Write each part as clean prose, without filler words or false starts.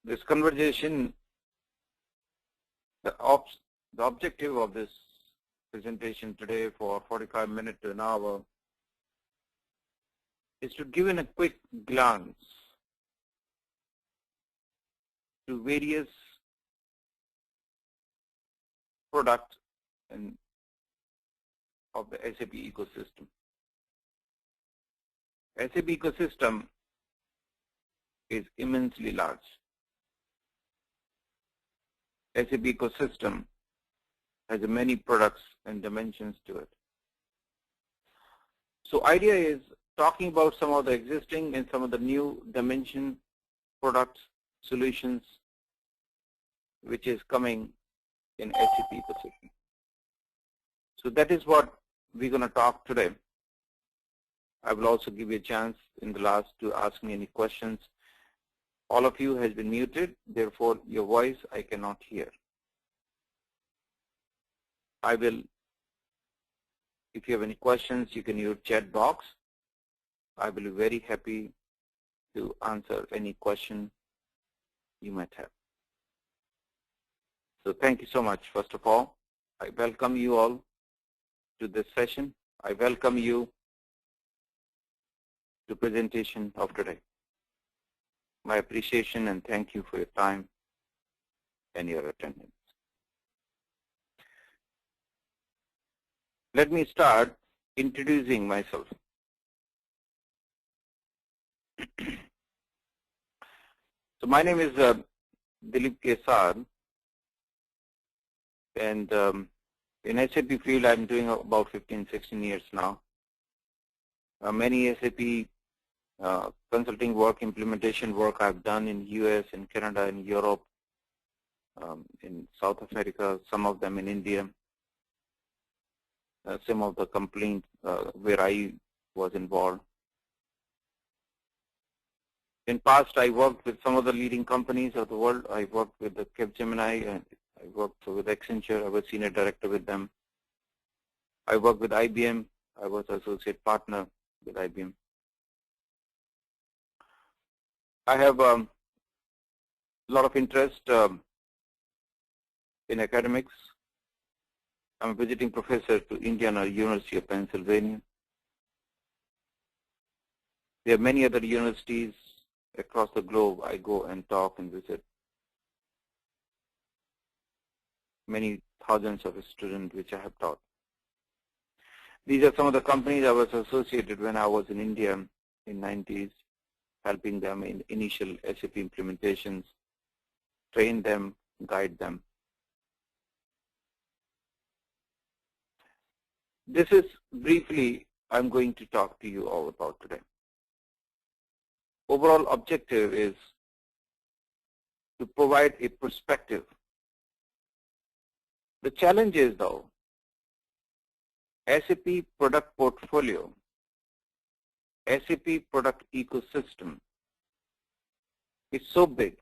This conversation, the objective of this presentation today for 45 minutes to an hour is to give in a quick glance to various products and of the SAP ecosystem. SAP ecosystem is immensely large. SAP ecosystem has many products and dimensions to it. So idea is talking about some of the existing and some of the new dimension products, solutions, which is coming in SAP ecosystem. So that is what we're going to talk today. I will also give you a chance in the last to ask me any questions. All of you has been muted, therefore your voice I cannot hear. I will, if you have any questions, you can use chat box. I will be very happy to answer any question you might have. So thank you so much. First of all, I welcome you all to this session. I welcome you to presentation of today. My appreciation and thank you for your time and your attendance. Let me start introducing myself. So my name is Dilip Sadh, and in SAP field I'm doing about 15-16 years now. Many SAP consulting work, implementation work I've done in US, in Canada, in Europe, in South America, some of them in India. Some of the complaints where I was involved. In past, I worked with some of the leading companies of the world. I worked with the Capgemini, and I worked with Accenture. I was senior director with them. I worked with IBM. I was associate partner with IBM. I have a lot of interest in academics. I'm a visiting professor to Indiana University of Pennsylvania. There are many other universities across the globe I go and talk and visit. Many thousands of students which I have taught. These are some of the companies I was associated when I was in India in 90s, helping them in initial SAP implementations, train them, guide them. This is briefly I'm going to talk to you all about today. Overall objective is to provide a perspective. The challenge is though, SAP product portfolio, SAP product ecosystem is so big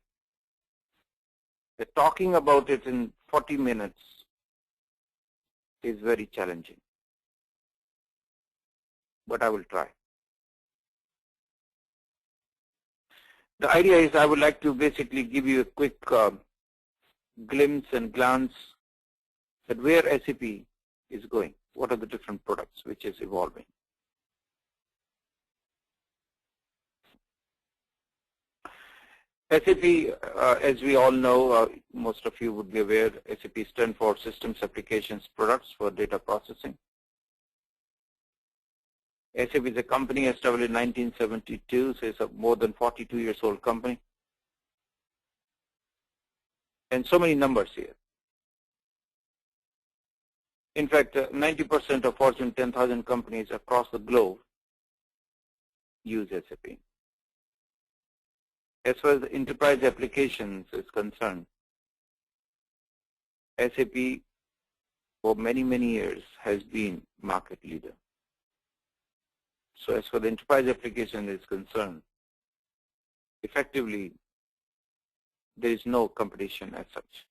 that talking about it in 40 minutes is very challenging. But I will try. The idea is I would like to basically give you a quick glimpse and glance at where SAP is going. What are the different products which is evolving. SAP, as we all know, most of you would be aware, SAP stands for Systems Applications Products for Data Processing. SAP is a company established in 1972, so it's a more than 42 years old company. And so many numbers here. In fact, 90% of Fortune 10,000 companies across the globe use SAP. As far as the enterprise applications is concerned, SAP for many, many years has been market leader. So as far as the enterprise application is concerned, effectively, there is no competition as such.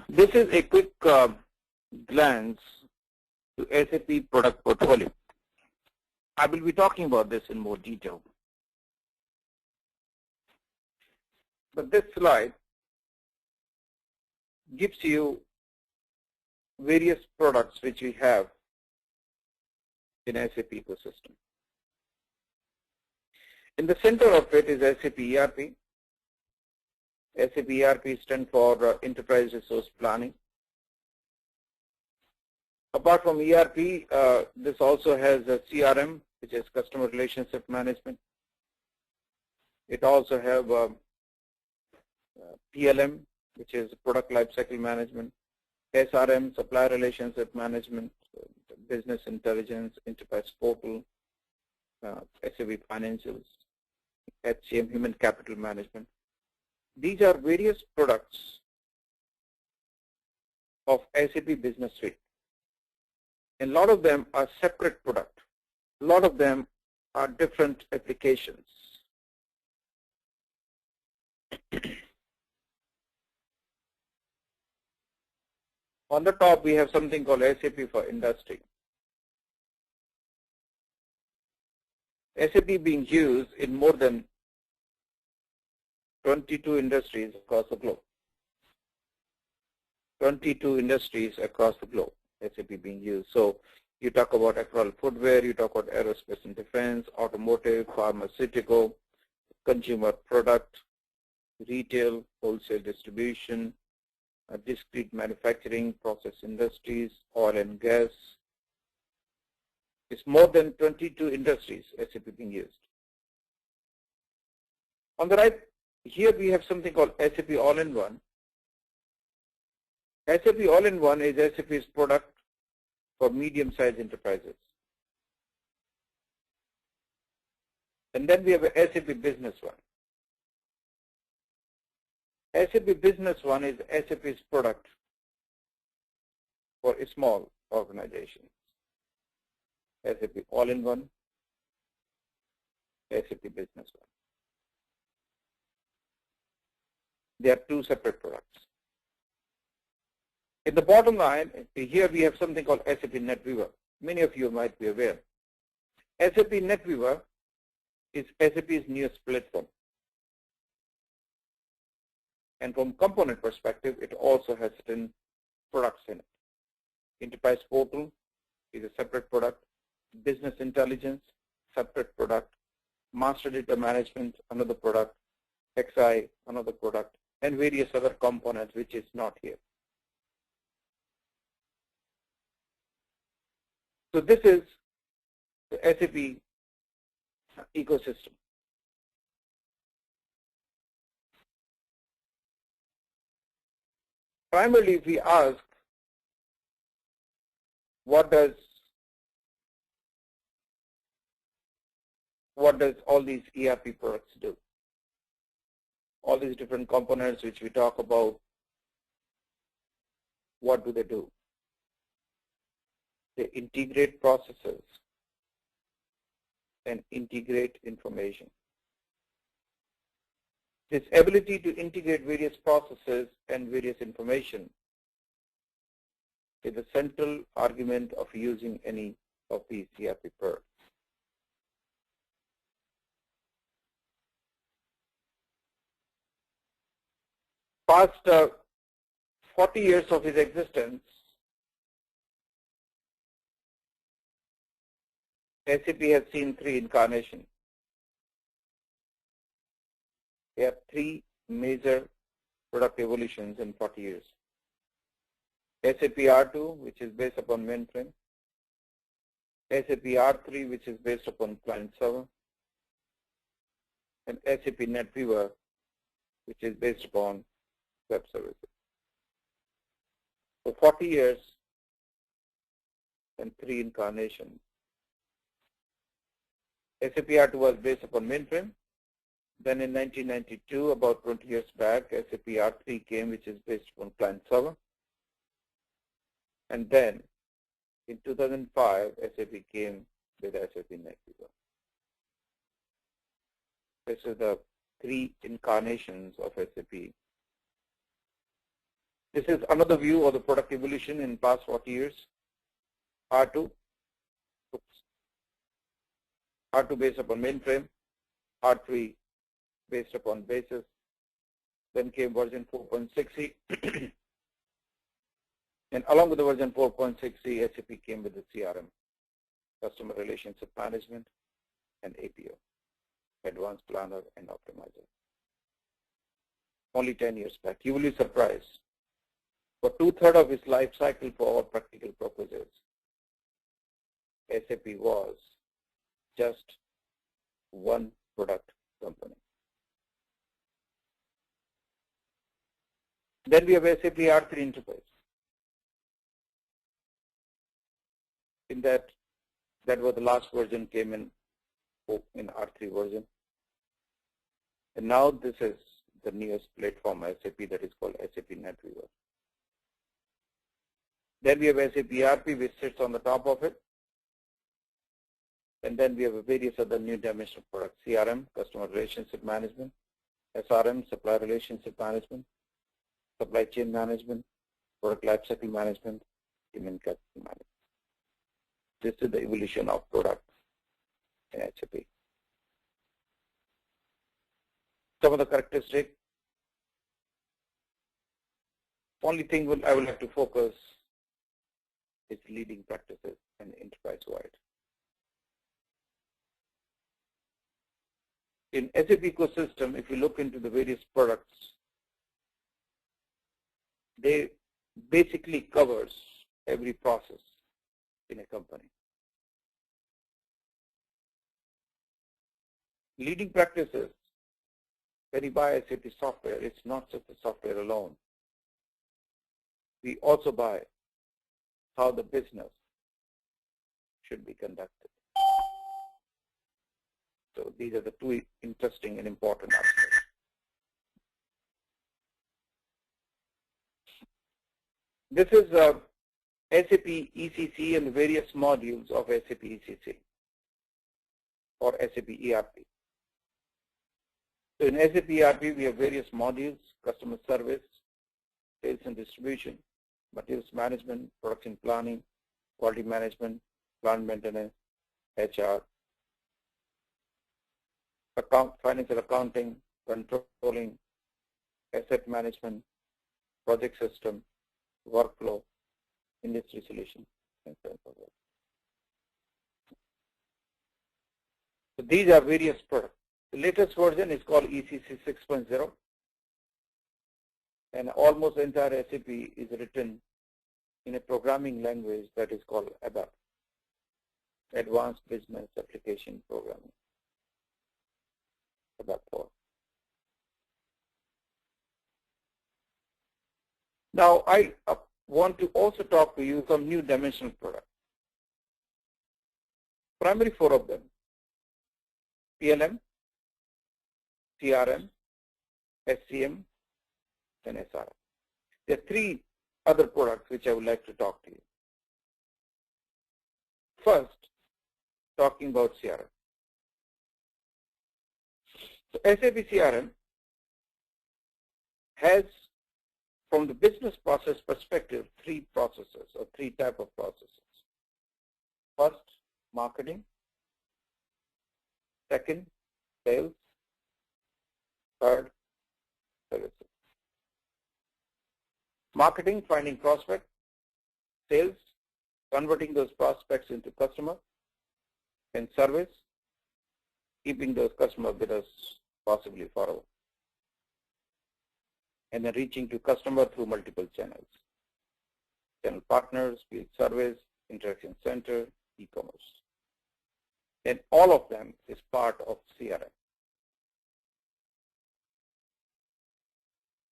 This is a quick glance to SAP product portfolio. I will be talking about this in more detail. But this slide gives you various products which we have in SAP ecosystem. In the center of it is SAP ERP. SAP ERP stands for Enterprise Resource Planning. Apart from ERP, this also has a CRM, which is Customer Relationship Management. It also have PLM, which is Product Lifecycle Management, SRM, Supplier Relationship Management, Business Intelligence, Enterprise Portal, SAP Financials, HCM, Human Capital Management. These are various products of SAP Business Suite. And a lot of them are separate products. A lot of them are different applications. On the top, we have something called SAP for Industry. SAP being used in more than 22 industries across the globe. 22 industries across the globe, SAP being used. So you talk about apparel footwear, you talk about aerospace and defense, automotive, pharmaceutical, consumer product, retail, wholesale distribution, discrete manufacturing, process industries, oil and gas. It's more than 22 industries SAP being used. On the right, here we have something called SAP All-in-One. SAP All-in-One is SAP's product for medium-sized enterprises. And then we have a SAP Business One. SAP Business One is SAP's product for small organizations. SAP All-in-One, SAP Business One. They are two separate products. In the bottom line, here we have something called SAP NetWeaver. Many of you might be aware. SAP NetWeaver is SAP's newest platform. And from component perspective, it also has certain products in it. Enterprise Portal is a separate product. Business Intelligence, separate product. Master Data Management, another product. XI, another product. And various other components which is not here. So this is the SAP ecosystem. Primarily, if we ask, what does all these ERP products do? All these different components which we talk about, what do they do? They integrate processes and integrate information. This ability to integrate various processes and various information is the central argument of using any of these ERP products. Past 40 years of its existence, SAP has seen three incarnations. We have three major product evolutions in 40 years. SAP R2, which is based upon mainframe. SAP R3, which is based upon client server. And SAP NetWeaver, which is based upon web services. So 40 years and three incarnations. SAP R2 was based upon mainframe. Then in 1992, about 20 years back, SAP R3 came, which is based upon client server. And then in 2005, SAP came with SAP NetWeaver. This is the three incarnations of SAP. This is another view of the product evolution in past 40 years. R2. R2 based upon mainframe, R3 based upon basis. Then came version 4.6e. And along with the version 4.6e, SAP came with the CRM, Customer Relationship Management, and APO, Advanced Planner and Optimizer. Only 10 years back. You will be surprised. For 2/3 of its life cycle, for all practical purposes, SAP was just one product company. Then we have SAP R3 interface. In that was the last version, came in R3 version. And now this is the newest platform SAP, that is called SAP NetWeaver. Then we have SAP ERP, which sits on the top of it. And then we have various other new dimensional products: CRM, Customer Relationship Management; SRM, Supplier Relationship Management; Supply Chain Management; Product Lifecycle Management; Human Capital Management. This is the evolution of products in SAP. Some of the characteristics. Only thing I would like to focus is leading practices and enterprise-wide. In SAP ecosystem, if you look into the various products, they basically covers every process in a company. Leading practices, when you buy SAP software, it's not just the software alone. We also buy how the business should be conducted. So these are the two interesting and important aspects. This is SAP ECC and various modules of SAP ECC or SAP ERP. So in SAP ERP, we have various modules: customer service, sales and distribution, materials management, production planning, quality management, plant maintenance, HR, financial accounting, controlling, asset management, project system, workflow, industry solutions, and so on. So these are various products. The latest version is called ECC 6.0, and almost the entire SAP is written in a programming language that is called ABAP, Advanced Business Application Programming. ABAP 4. Now, I want to also talk to you some new dimensional products. Primary four of them: PLM, CRM, SCM, and SRM. There are three other products which I would like to talk to you. First, talking about CRM. So SAP CRM has, from the business process perspective, three processes or three types of processes. First, marketing. Second, sales. Third, services. Marketing, finding prospects. Sales, converting those prospects into customers. And service, keeping those customers with us possibly forever. And then reaching to customer through multiple channels: channel partners, field service, interaction center, e-commerce. And all of them is part of CRM.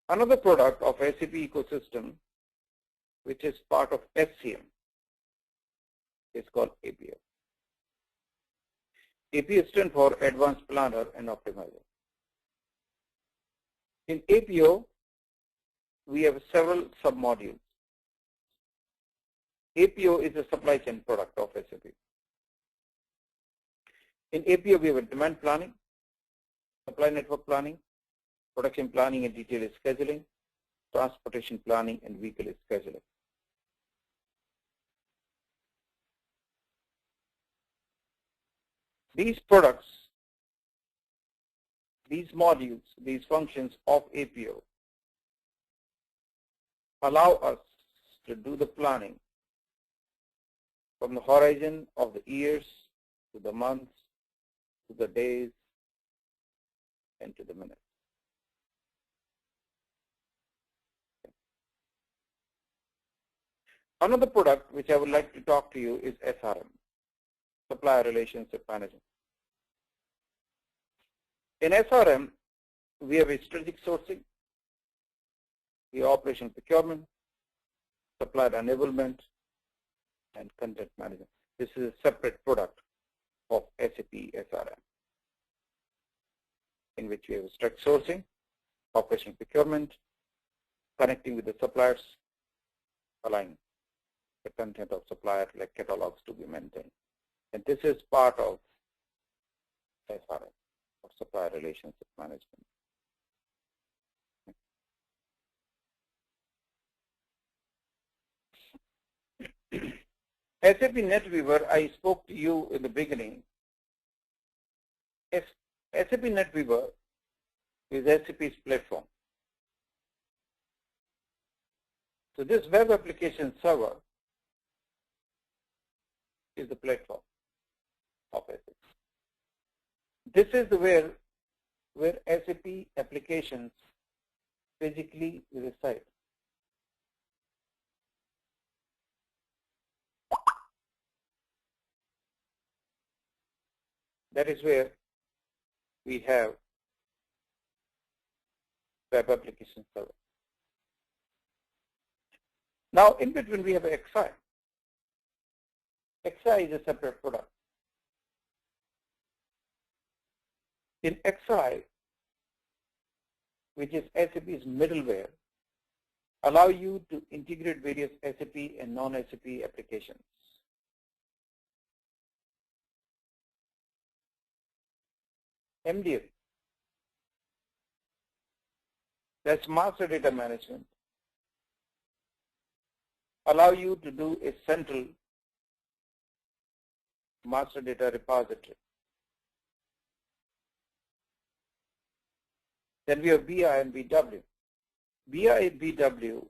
Another product of SAP ecosystem, which is part of SCM, is called APO. APO stands for Advanced Planner and Optimizer. In APO, we have several sub-modules. APO is a supply chain product of SAP. In APO, we have a demand planning, supply network planning, production planning and detailed scheduling, transportation planning, and vehicle scheduling. These products, these modules, these functions of APO allow us to do the planning from the horizon of the years to the months to the days and to the minutes. Another product which I would like to talk to you is SRM, Supplier Relationship Management. In SRM, we have a strategic sourcing, the operation procurement, supplier enablement, and content management. This is a separate product of SAP SRM, in which we have strategic sourcing, operation procurement, connecting with the suppliers, allowing the content of supplier like catalogs to be maintained. And this is part of SRM, or Supplier Relationship Management. SAP NetWeaver, I spoke to you in the beginning. SAP NetWeaver is SAP's platform. So this web application server is the platform of SAP. This is where SAP applications physically reside. That is where we have web application server. Now, in between we have XI. XI is a separate product. In XI, which is SAP's middleware, allow you to integrate various SAP and non-SAP applications. MDM, that's master data management, allow you to do a central master data repository. Then we have BI and BW. BI and BW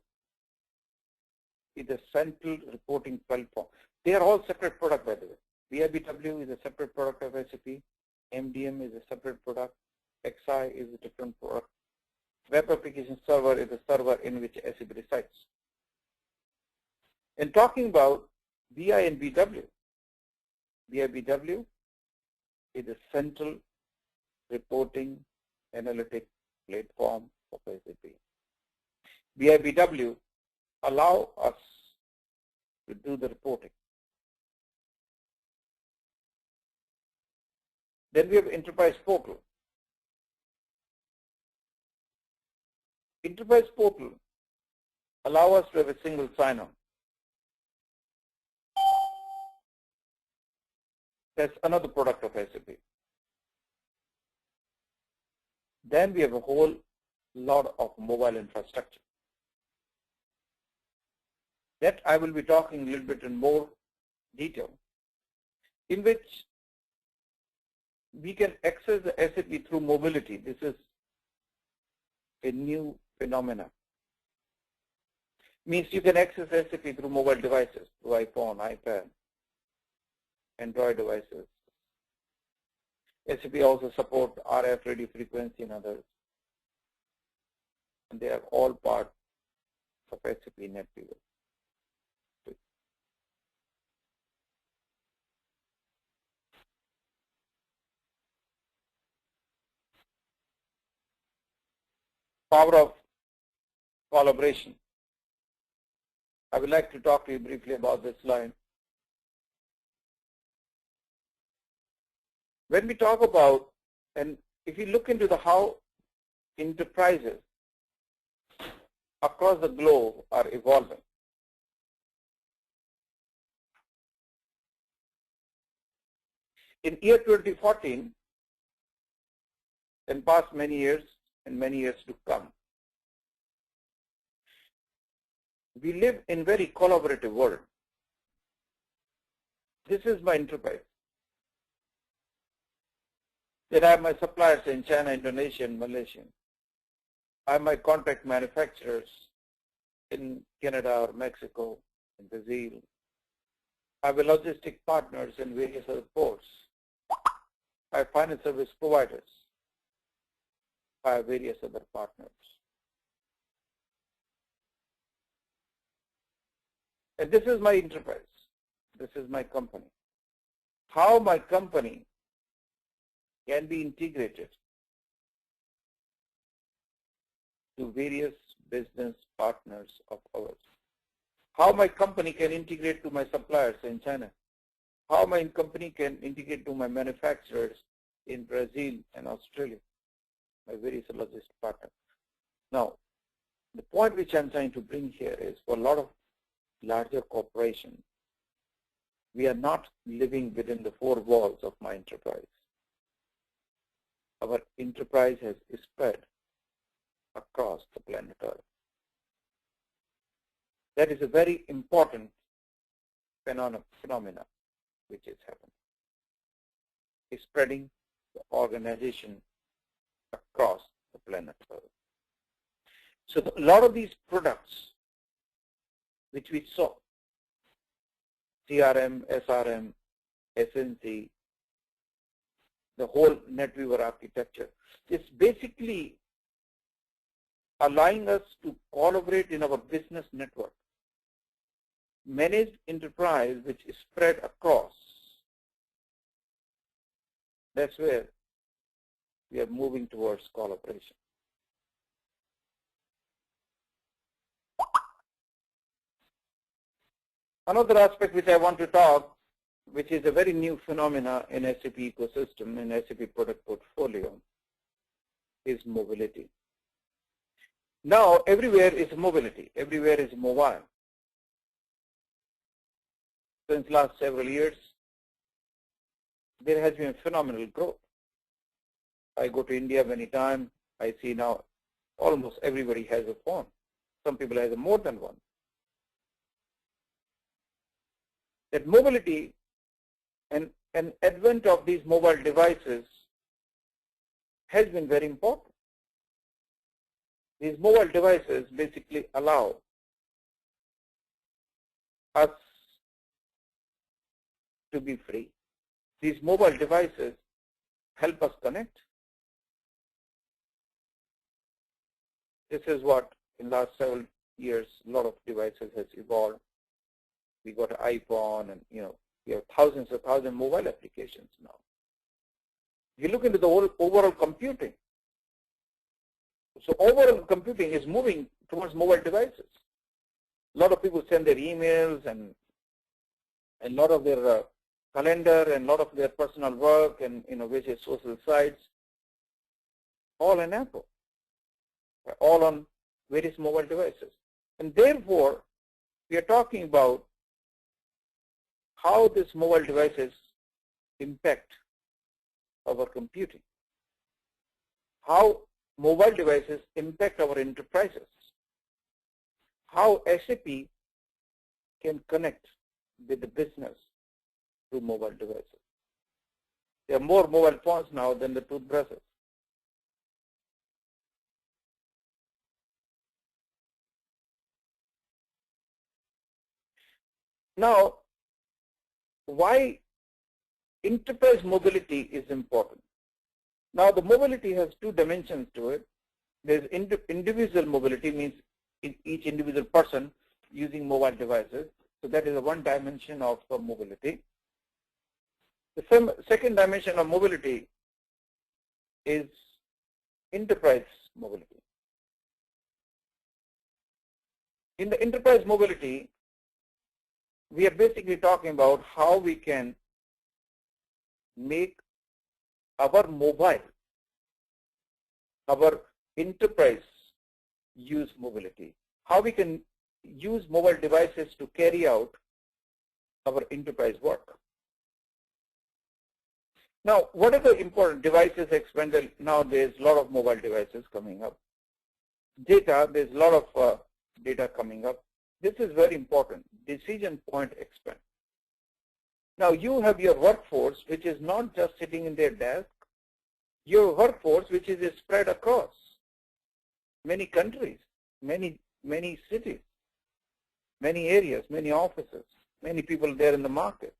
is a central reporting platform. They are all separate products, by the way. BI BW is a separate product of SAP. MDM is a separate product. XI is a different product. Web application server is a server in which SAP resides. In talking about BI and BW, BI BW is a central reporting analytic platform of SAP. BI BW allow us to do the reporting. Then we have Enterprise Portal. Enterprise Portal allow us to have a single sign-on. That's another product of SAP. Then we have a whole lot of mobile infrastructure. That I will be talking a little bit in more detail, in which we can access the SAP through mobility. This is a new phenomenon. Means you can access SAP through mobile devices, through iPhone, iPad, Android devices. SAP also supports RF, radio frequency, and others. And they are all part of SAP NetWeaver. Power of collaboration. I would like to talk to you briefly about this line. When we talk about, and if you look into the how enterprises across the globe are evolving, in year 2014, in past many years and many years to come, we live in very collaborative world. This is my enterprise. Then I have my suppliers in China, Indonesia, and Malaysia. I have my contract manufacturers in Canada or Mexico, in Brazil. I have logistic partners in various other ports. I have finance service providers. I have various other partners. And this is my enterprise. This is my company. How my company can be integrated to various business partners of ours. How my company can integrate to my suppliers in China. How my company can integrate to my manufacturers in Brazil and Australia, my various logistic partners. Now, the point which I'm trying to bring here is for a lot of larger corporations, we are not living within the four walls of my enterprise. Our enterprise has spread across the planet Earth. That is a very important phenomena which is happening. It's spreading the organization across the planet Earth. So a lot of these products which we saw, CRM, SRM, SNC, the whole NetWeaver architecture, is basically allowing us to collaborate in our business network. Managed enterprise which is spread across. That's where we are moving towards collaboration. Another aspect which I want to talk, which is a very new phenomena in SAP ecosystem, in SAP product portfolio, is mobility. Now, everywhere is mobility. Everywhere is mobile. Since last several years, there has been phenomenal growth. I go to India many times. I see now almost everybody has a phone. Some people have more than one. That mobility and advent of these mobile devices has been very important. These mobile devices basically allow us to be free. These mobile devices help us connect. This is what in the last several years a lot of devices has evolved. We got an iPhone and we have thousands mobile applications now. If you look into the overall computing, so overall computing is moving towards mobile devices. A lot of people send their emails and a lot of their calendar and a lot of their personal work and various social sites, all on Apple, all on various mobile devices. And therefore, we are talking about how these mobile devices impact our computing, how mobile devices impact our enterprises, how SAP can connect with the business through mobile devices. There are more mobile phones now than the toothbrushes. Now, why enterprise mobility is important? Now, the mobility has two dimensions to it. There's individual mobility, means each individual person using mobile devices. So that is one dimension of mobility. The second dimension of mobility is enterprise mobility. In the enterprise mobility, we are basically talking about how we can make our mobile, our enterprise use mobility, how we can use mobile devices to carry out our enterprise work. Now, what are the important devices expanded? Now there's a lot of mobile devices coming up. Data, there's a lot of data coming up. This is very important. Decision point expand. Now you have your workforce which is not just sitting in their desk, your workforce, which is spread across many countries, many cities, many areas, many offices, many people there in the market.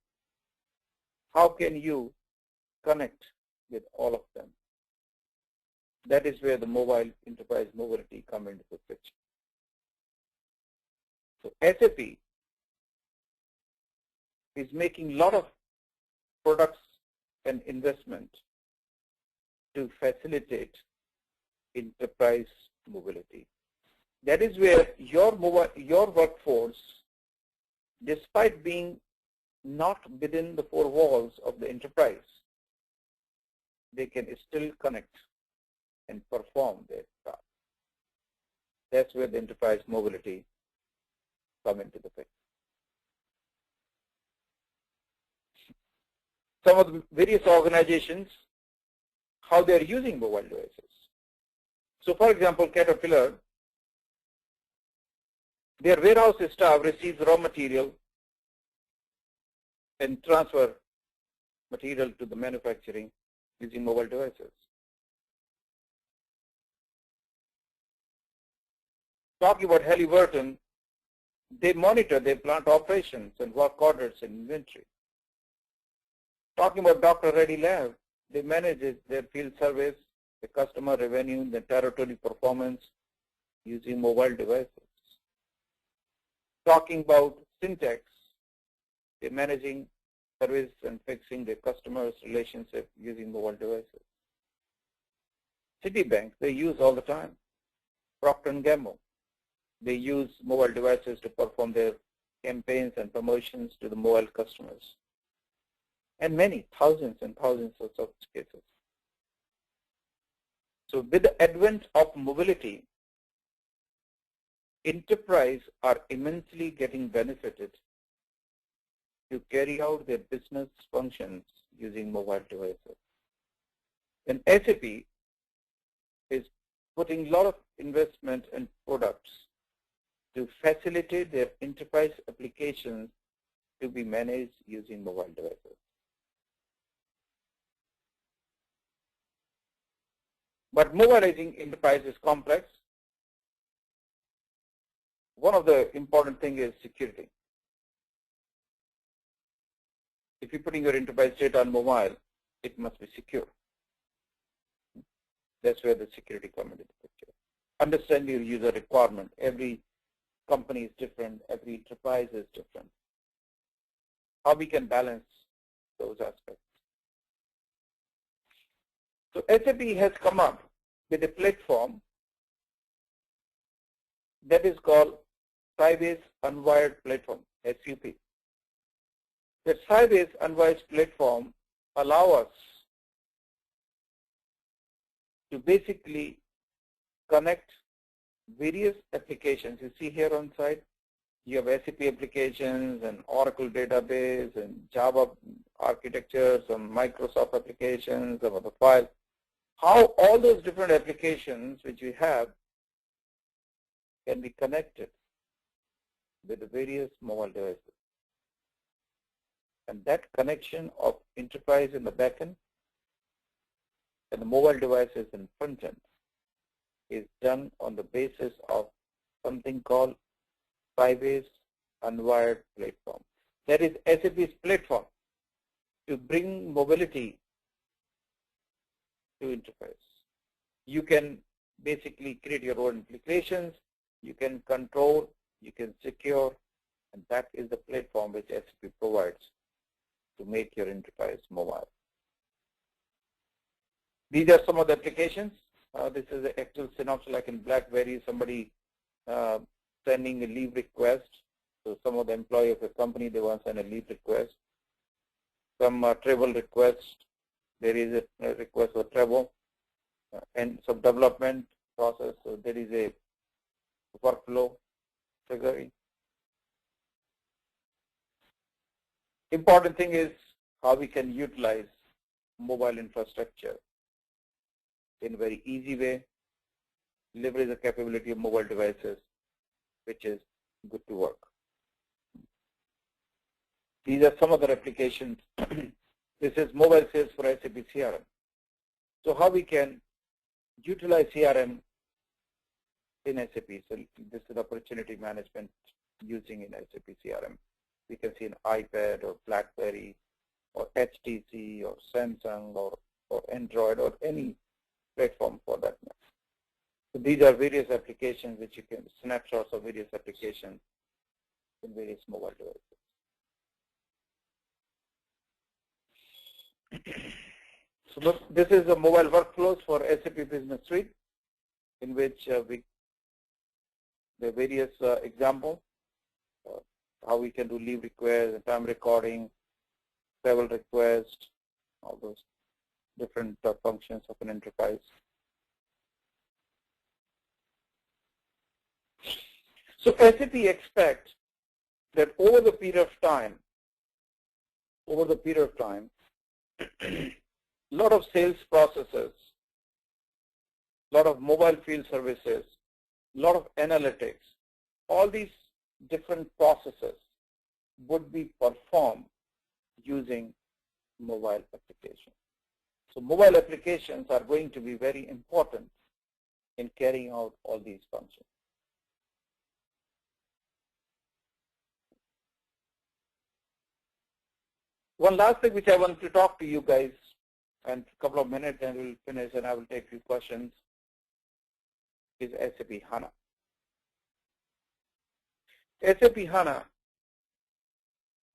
How can you connect with all of them? That is where the mobile enterprise mobility come into the picture. So SAP is making a lot of products and investment to facilitate enterprise mobility. That is where your workforce, despite being not within the four walls of the enterprise, they can still connect and perform their task. That's where the enterprise mobility come into the picture. Some of the various organizations, how they are using mobile devices. So for example, Caterpillar, their warehouse staff receives raw material and transfer material to the manufacturing using mobile devices. Talking about Halliburton, they monitor their plant operations and work orders and inventory. Talking about Dr. Reddy Lab, they manage their field service, the customer revenue, the territory performance using mobile devices. Talking about Syntex, they're managing service and fixing their customers' relationship using mobile devices. Citibank, they use all the time. Procter & Gamble, they use mobile devices to perform their campaigns and promotions to the mobile customers. And many, thousands and thousands of such cases. So with the advent of mobility, enterprise are immensely getting benefited to carry out their business functions using mobile devices. And SAP is putting a lot of investment in products to facilitate their enterprise applications to be managed using mobile devices. But mobilizing enterprise is complex. One of the important things is security. If you're putting your enterprise data on mobile, it must be secure. That's where the security comes into the picture. Understand your user requirement. Every company is different. Every enterprise is different. How we can balance those aspects. So SAP has come up with a platform that is called Sybase Unwired Platform, SUP. The Sybase Unwired Platform allows us to basically connect various applications. You see here on site, you have SAP applications and Oracle database and Java architecture, some Microsoft applications, some other files. How all those different applications which we have can be connected with the various mobile devices. And that connection of enterprise in the backend and the mobile devices in front end is done on the basis of something called Sybase Unwired Platform. That is SAP's platform to bring mobility to enterprise. You can basically create your own applications, you can control, you can secure, and that is the platform which SAP provides to make your enterprise mobile. These are some of the applications. This is an actual synopsis, like in BlackBerry, somebody sending a leave request. So some of the employee of a company, they want to send a leave request. Some travel request. There is a request for travel and some development process. So there is a workflow triggering. Important thing is how we can utilize mobile infrastructure in a very easy way, leverage the capability of mobile devices, which is good to work. These are some other applications. This is mobile sales for SAP CRM. So how we can utilize CRM in SAP. So this is opportunity management using in SAP CRM. We can see an iPad or BlackBerry or HTC or Samsung or Android or any platform for that matter. So these are various applications which you can, snapshots of various applications in various mobile devices. So look, this is a mobile workflows for SAP Business Suite, in which the various examples, how we can do leave requests, time recording, travel request, all those different functions of an enterprise. So SAP expects that over the period of time, a lot of sales processes, a lot of mobile field services, a lot of analytics, all these different processes would be performed using mobile applications. So mobile applications are going to be very important in carrying out all these functions. One last thing which I want to talk to you guys, and a couple of minutes and we'll finish and I will take a few questions, is SAP HANA. SAP HANA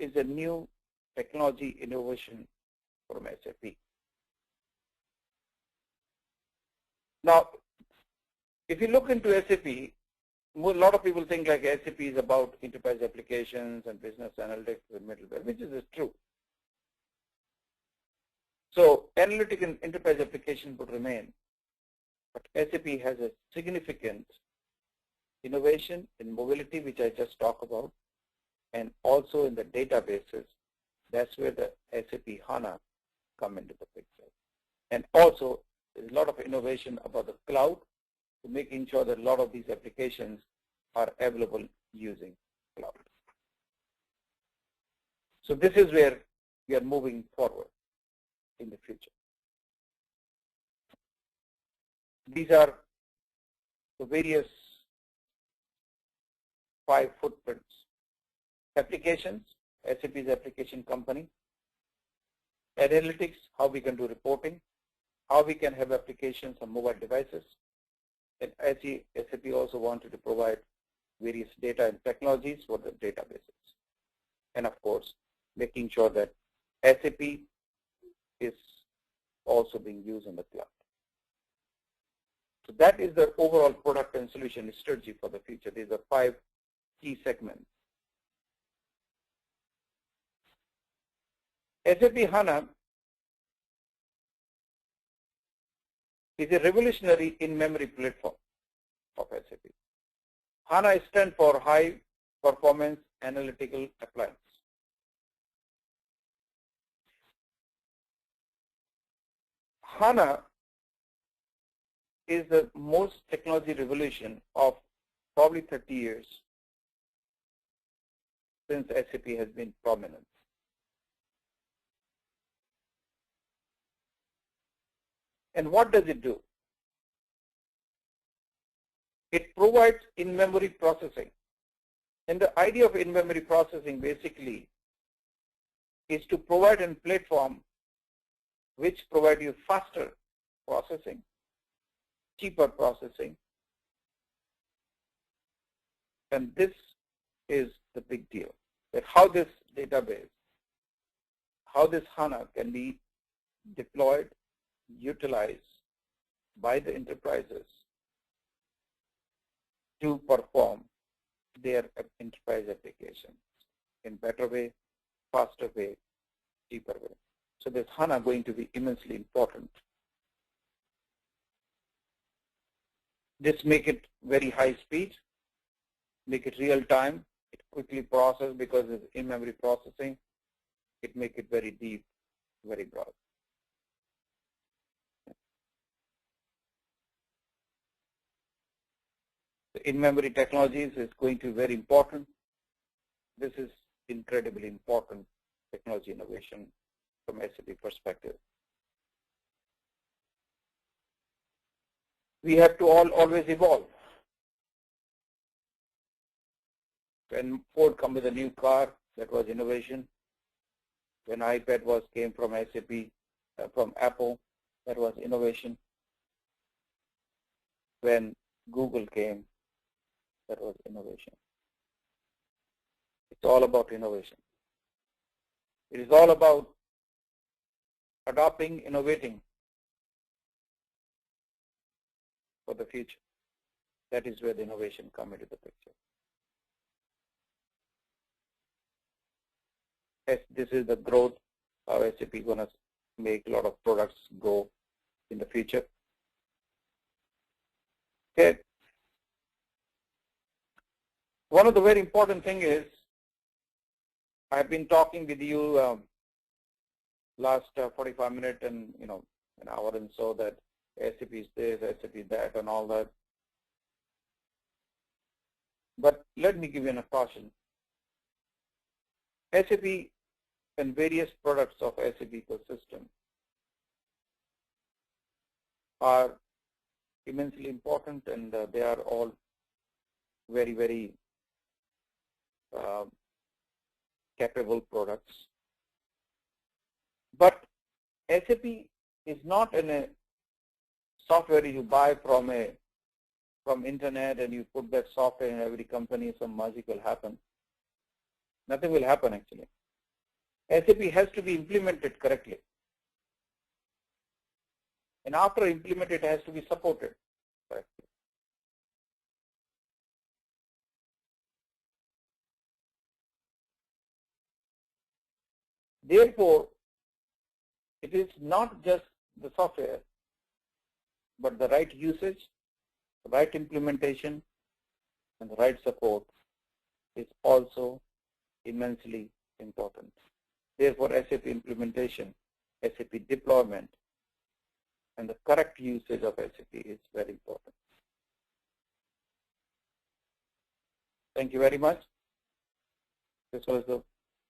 is a new technology innovation from SAP. Now, if you look into SAP, a lot of people think like SAP is about enterprise applications and business analytics and middleware, which is true. So analytic and enterprise application would remain, but SAP has a significant innovation in mobility, which I just talked about, and also in the databases. That's where the SAP HANA come into the picture. And also, there's a lot of innovation about the cloud, to making sure that a lot of these applications are available using cloud. So this is where we are moving forward in the future. These are the various 5 footprints. Applications, SAP's application company. Analytics, how we can do reporting, how we can have applications on mobile devices. And SAP also wanted to provide various data and technologies for the databases. And of course, making sure that SAP is also being used in the cloud. So that is the overall product and solution strategy for the future. These are 5 key segments. SAP HANA is a revolutionary in-memory platform of SAP. HANA stands for High Performance Analytical Appliance. HANA is the most technology revolution of probably 30 years since SAP has been prominent. And what does it do? It provides in-memory processing. And the idea of in-memory processing basically is to provide a platform which provides you faster processing, cheaper processing. And this is the big deal, that how this database, how this HANA can be deployed, utilized by the enterprises to perform their enterprise applications in better way, faster way, cheaper way. So this HANA going to be immensely important. This make it very high speed, make it real time, it quickly process because it's in-memory processing, it make it very deep, very broad. The in-memory technologies is going to be very important. This is incredibly important technology innovation from SAP perspective. we have to always evolve. When Ford come with a new car, that was innovation. When iPad came from SAP, from Apple, that was innovation. When Google came, that was innovation. It's all about innovation. It is all about adopting, innovating for the future. That is where the innovation comes into the picture. As this is the growth, how SAP is going to make a lot of products go in the future. Okay. One of the very important thing is, I've been talking with you last 45 minutes and an hour and so, that SAP is this, SAP is that, and all that. But let me give you a caution. SAP and various products of SAP ecosystem are immensely important, and they are all very, very capable products. But SAP is not in a software you buy from internet and you put that software in every company, some magic will happen. Nothing will happen actually. SAP has to be implemented correctly. And after implemented, it has to be supported correctly. Therefore, it is not just the software, but the right usage, the right implementation, and the right support is also immensely important. Therefore, SAP implementation, SAP deployment, and the correct usage of SAP is very important. Thank you very much. This was the, if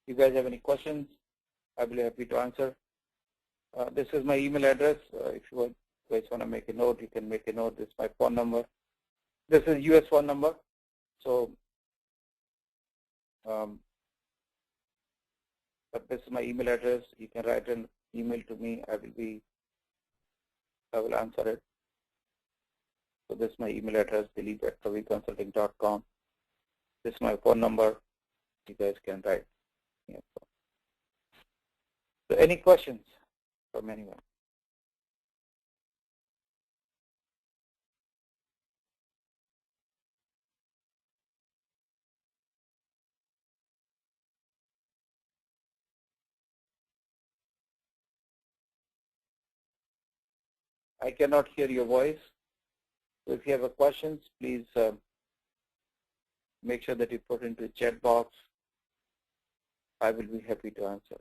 you guys have any questions, I'll be happy to answer. This is my email address. If you guys want to make a note, you can make a note. This is my phone number. This is US phone number. So, but this is my email address. You can write an email to me. I will answer it. So this is my email address, dilip@kaviconsulting.com. This is my phone number. You guys can write. Yeah. So any questions from anyone? I cannot hear your voice. So if you have a questions, please make sure that you put into the chat box. I will be happy to answer.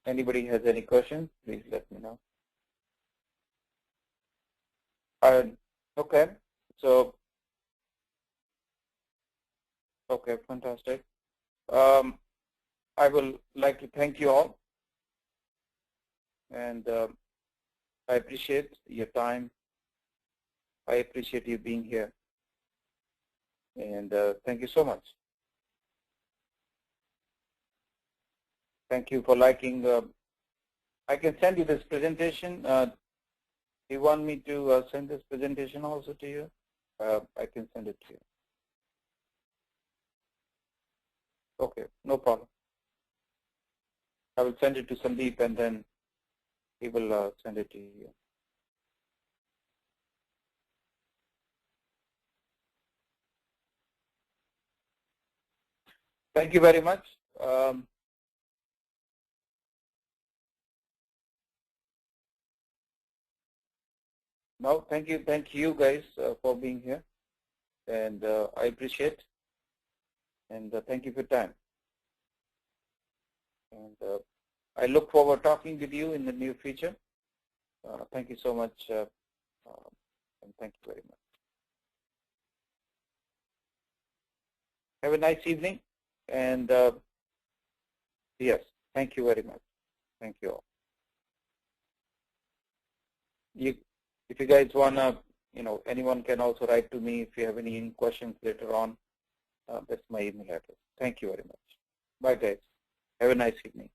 Anybody has any questions, please let me know. Okay, so, okay, fantastic. I will like to thank you all, and I appreciate your time. I appreciate you being here, and thank you so much. Thank you for liking. I can send you this presentation. Do you want me to send this presentation also to you? I can send it to you. Okay, no problem. I will send it to Sandeep, and then he will send it to you. Thank you very much. No, thank you guys for being here, and I appreciate, and thank you for your time. And I look forward to talking with you in the near future. Thank you so much, and thank you very much. Have a nice evening, and yes, thank you very much. Thank you all. If you guys wanna, anyone can also write to me if you have any questions later on. That's my email address. Thank you very much. Bye, guys. Have a nice evening.